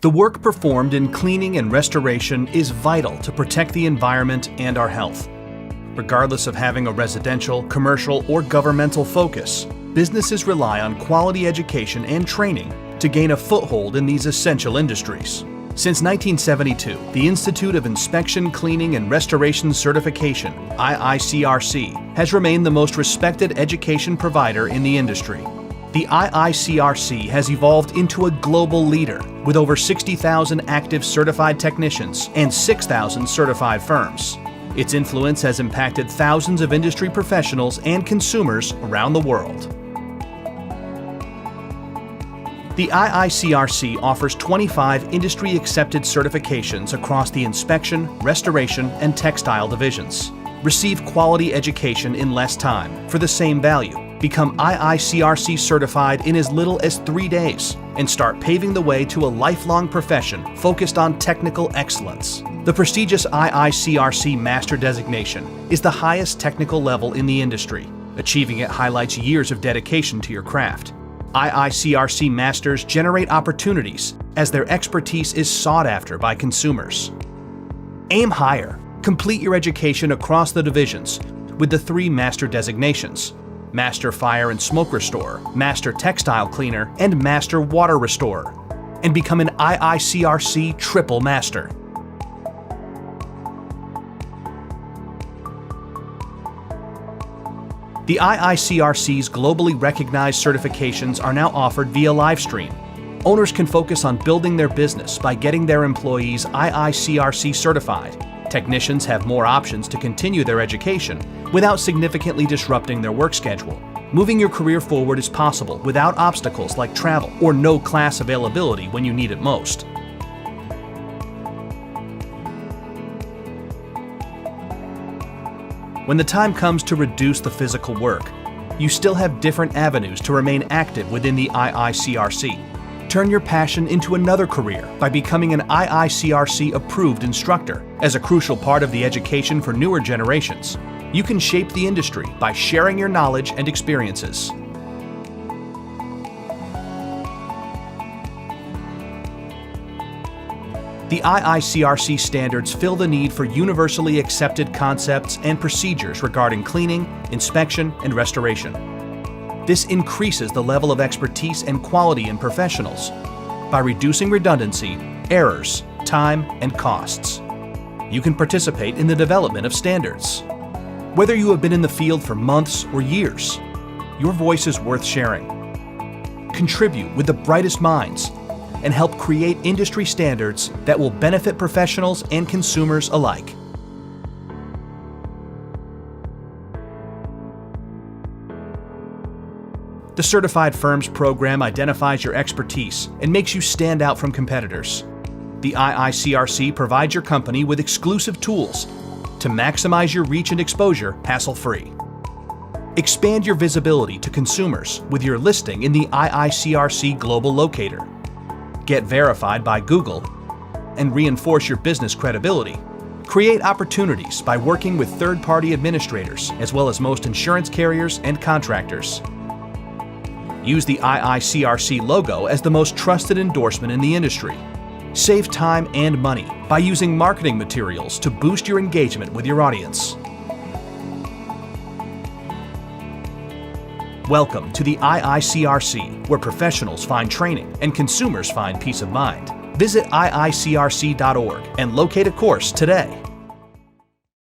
The work performed in cleaning and restoration is vital to protect the environment and our health. Regardless of having a residential, commercial, or governmental focus, businesses rely on quality education and training to gain a foothold in these essential industries. Since 1972, the Institute of Inspection, Cleaning, and Restoration Certification, IICRC, has remained the most respected education provider in the industry. The IICRC has evolved into a global leader with over 60,000 active certified technicians and 6,000 certified firms. Its influence has impacted thousands of industry professionals and consumers around the world. The IICRC offers 25 industry-accepted certifications across the inspection, restoration, and textile divisions. Receive quality education in less time for the same value. Become IICRC certified in as little as 3 days and start paving the way to a lifelong profession focused on technical excellence. The prestigious IICRC Master Designation is the highest technical level in the industry. Achieving it highlights years of dedication to your craft. IICRC Masters generate opportunities as their expertise is sought after by consumers. Aim higher. Complete your education across the divisions with the 3 Master Designations: Master Fire and Smoke Restorer, Master Textile Cleaner, and Master Water Restorer, and become an IICRC Triple Master. The IICRC's globally recognized certifications are now offered via livestream. Owners can focus on building their business by getting their employees IICRC certified. Technicians have more options to continue their education without significantly disrupting their work schedule. Moving your career forward is possible without obstacles like travel or no class availability when you need it most. When the time comes to reduce the physical work, you still have different avenues to remain active within the IICRC. Turn your passion into another career by becoming an IICRC approved instructor. As a crucial part of the education for newer generations, you can shape the industry by sharing your knowledge and experiences. The IICRC standards fill the need for universally accepted concepts and procedures regarding cleaning, inspection, and restoration. This increases the level of expertise and quality in professionals by reducing redundancy, errors, time, and costs. You can participate in the development of standards. Whether you have been in the field for months or years, your voice is worth sharing. Contribute with the brightest minds and help create industry standards that will benefit professionals and consumers alike. The Certified Firms program identifies your expertise and makes you stand out from competitors. The IICRC provides your company with exclusive tools to maximize your reach and exposure hassle-free. Expand your visibility to consumers with your listing in the IICRC Global Locator. Get verified by Google and reinforce your business credibility. Create opportunities by working with third-party administrators as well as most insurance carriers and contractors. Use the IICRC logo as the most trusted endorsement in the industry. Save time and money by using marketing materials to boost your engagement with your audience. Welcome to the IICRC, where professionals find training and consumers find peace of mind. Visit iicrc.org and locate a course today.